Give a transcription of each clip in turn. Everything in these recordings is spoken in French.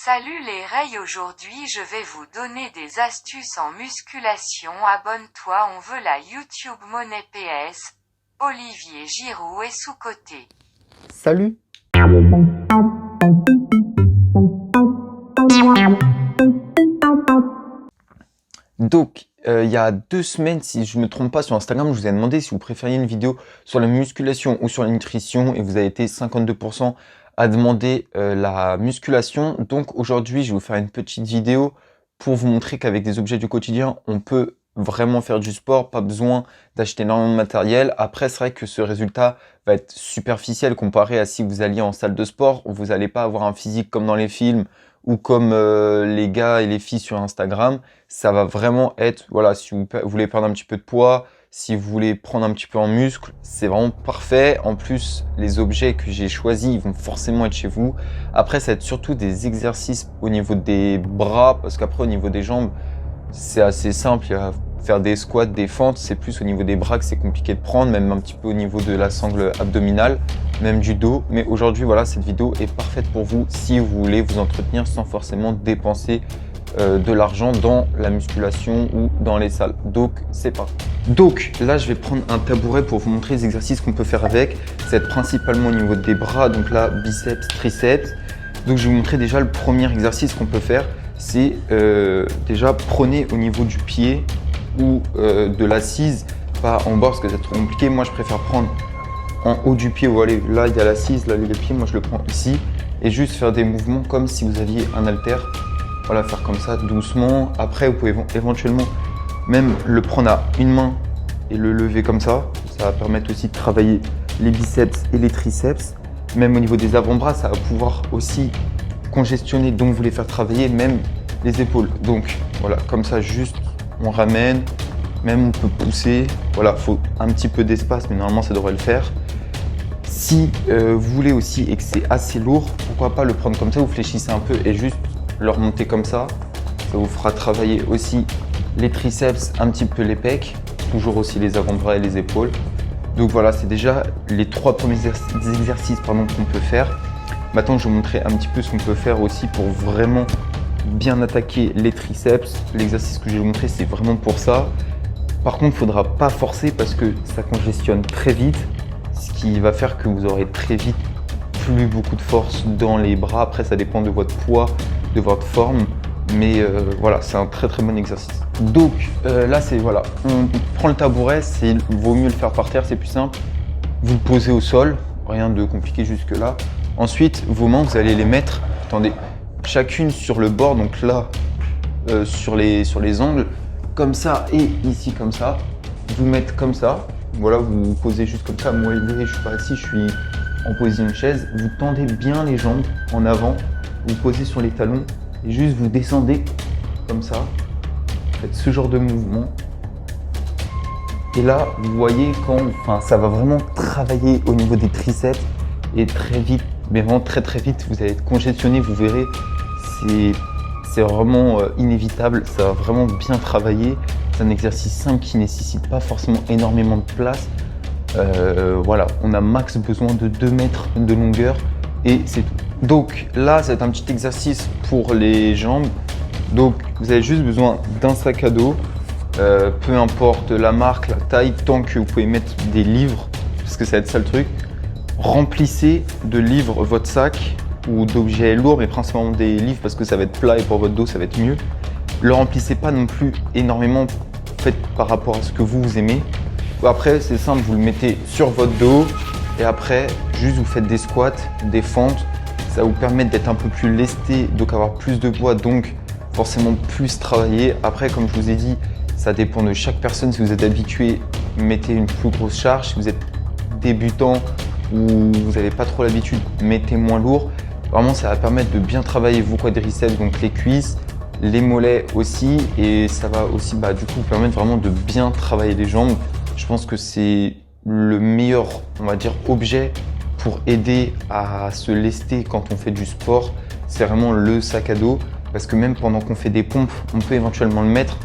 Salut les Rays, aujourd'hui je vais vous donner des astuces en musculation. Abonne-toi, on veut la YouTube Monnaie PS. Olivier Giroud est sous-coté. Salut. Donc, il y a 2 semaines, si je ne me trompe pas, sur Instagram, je vous ai demandé si vous préfériez une vidéo sur la musculation ou sur la nutrition, et vous avez été 52% à demander la musculation. Donc aujourd'hui, je vais vous faire une petite vidéo pour vous montrer qu'avec des objets du quotidien, on peut vraiment faire du sport, pas besoin d'acheter énormément de matériel. Après, c'est vrai que ce résultat va être superficiel comparé à si vous alliez en salle de sport. Vous n'allez pas avoir un physique comme dans les films ou comme les gars et les filles sur Instagram. Ça va vraiment être, voilà, si vous voulez perdre un petit peu de poids, si vous voulez prendre un petit peu en muscle, c'est vraiment parfait. En plus, les objets que j'ai choisis, ils vont forcément être chez vous. Après, ça va être surtout des exercices au niveau des bras, parce qu'après, au niveau des jambes, c'est assez simple. Il y a faire des squats, des fentes, c'est plus au niveau des bras que c'est compliqué de prendre, même un petit peu au niveau de la sangle abdominale, même du dos. Mais aujourd'hui, voilà, cette vidéo est parfaite pour vous si vous voulez vous entretenir sans forcément dépenser de l'argent dans la musculation ou dans les salles. Donc, c'est parti. Donc, là, je vais prendre un tabouret pour vous montrer les exercices qu'on peut faire avec. Ça va être principalement au niveau des bras, donc là, biceps, triceps. Donc, je vais vous montrer déjà le premier exercice qu'on peut faire. C'est déjà prenez au niveau du pied ou de l'assise, pas en bas parce que c'est trop compliqué. Moi, je préfère prendre en haut du pied. Ou allez, là, il y a l'assise, là, les pieds, moi, je le prends ici. Et juste faire des mouvements comme si vous aviez un haltère. Voilà, faire comme ça doucement. Après, vous pouvez éventuellement même le prendre à une main et le lever comme ça. Ça va permettre aussi de travailler les biceps et les triceps. Même au niveau des avant-bras, ça va pouvoir aussi congestionner, donc vous les faire travailler même les épaules. Donc voilà, comme ça, juste on ramène, même on peut pousser. Voilà, faut un petit peu d'espace, mais normalement ça devrait le faire. Si vous voulez aussi et que c'est assez lourd, pourquoi pas le prendre comme ça, vous fléchissez un peu et juste le remonter comme ça. Ça vous fera travailler aussi les triceps, un petit peu les pecs, toujours aussi les avant-bras et les épaules. Donc voilà, c'est déjà les 3 premiers exercices qu'on peut faire. Maintenant, je vais vous montrer un petit peu ce qu'on peut faire aussi pour vraiment bien attaquer les triceps. L'exercice que je vais vous montrer, c'est vraiment pour ça. Par contre, il ne faudra pas forcer parce que ça congestionne très vite, ce qui va faire que vous aurez très vite plus beaucoup de force dans les bras. Après, ça dépend de votre poids, de votre forme. Mais voilà, c'est un très très bon exercice. Donc là, c'est voilà, on prend le tabouret, il vaut mieux le faire par terre, c'est plus simple. Vous le posez au sol, rien de compliqué jusque là. Ensuite, vos mains, vous allez les mettre, attendez, chacune sur le bord, donc là, sur les angles, comme ça et ici comme ça. Vous mettez comme ça, voilà, vous vous posez juste comme ça. Moi, je suis pas assis, je suis en position de chaise. Vous tendez bien les jambes en avant, vous posez sur les talons et juste vous descendez comme ça. Faites ce genre de mouvement. Et là, vous voyez quand, ça va vraiment travailler au niveau des triceps et très vite, mais vraiment très très vite, vous allez être congestionné, vous verrez, c'est vraiment inévitable, ça va vraiment bien travailler. C'est un exercice simple qui ne nécessite pas forcément énormément de place. Voilà, on a max besoin de 2 mètres de longueur et c'est tout. Donc là, c'est un petit exercice pour les jambes. Donc vous avez juste besoin d'un sac à dos, peu importe la marque, la taille, tant que vous pouvez mettre des livres, parce que ça va être ça le truc. Remplissez de livres votre sac ou d'objets lourds, mais principalement des livres parce que ça va être plat et pour votre dos ça va être mieux. Le remplissez pas non plus énormément, faites par rapport à ce que vous aimez. Après c'est simple, vous le mettez sur votre dos et après juste vous faites des squats, des fentes. Ça va vous permettre d'être un peu plus lesté, donc avoir plus de poids, donc forcément plus travailler. Après, comme je vous ai dit, ça dépend de chaque personne. Si vous êtes habitué, mettez une plus grosse charge. Si vous êtes débutant ou vous n'avez pas trop l'habitude, mettez moins lourd. Vraiment, ça va permettre de bien travailler vos quadriceps, donc les cuisses, les mollets aussi. Et ça va aussi du coup vous permettre vraiment de bien travailler les jambes. Je pense que c'est le meilleur, on va dire, objet pour aider à se lester quand on fait du sport. C'est vraiment le sac à dos. Parce que même pendant qu'on fait des pompes, on peut éventuellement le mettre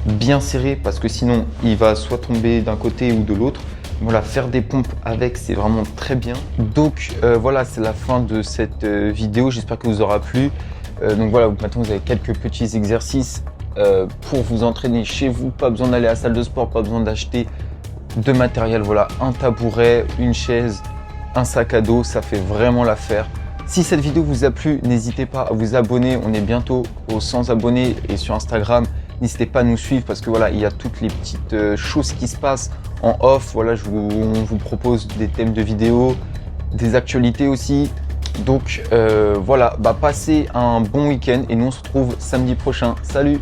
bien serré parce que sinon il va soit tomber d'un côté ou de l'autre. Voilà, faire des pompes avec, c'est vraiment très bien. Donc voilà, c'est la fin de cette vidéo. J'espère que vous aura plu. Donc voilà, maintenant vous avez quelques petits exercices pour vous entraîner chez vous. Pas besoin d'aller à la salle de sport, pas besoin d'acheter de matériel. Voilà, un tabouret, une chaise, un sac à dos, ça fait vraiment l'affaire. Si cette vidéo vous a plu, n'hésitez pas à vous abonner. On est bientôt aux 100 abonnés et sur Instagram, n'hésitez pas à nous suivre parce que voilà, il y a toutes les petites choses qui se passent en off. Voilà, on vous propose des thèmes de vidéos, des actualités aussi. Donc voilà, passez un bon week-end et nous on se retrouve samedi prochain. Salut!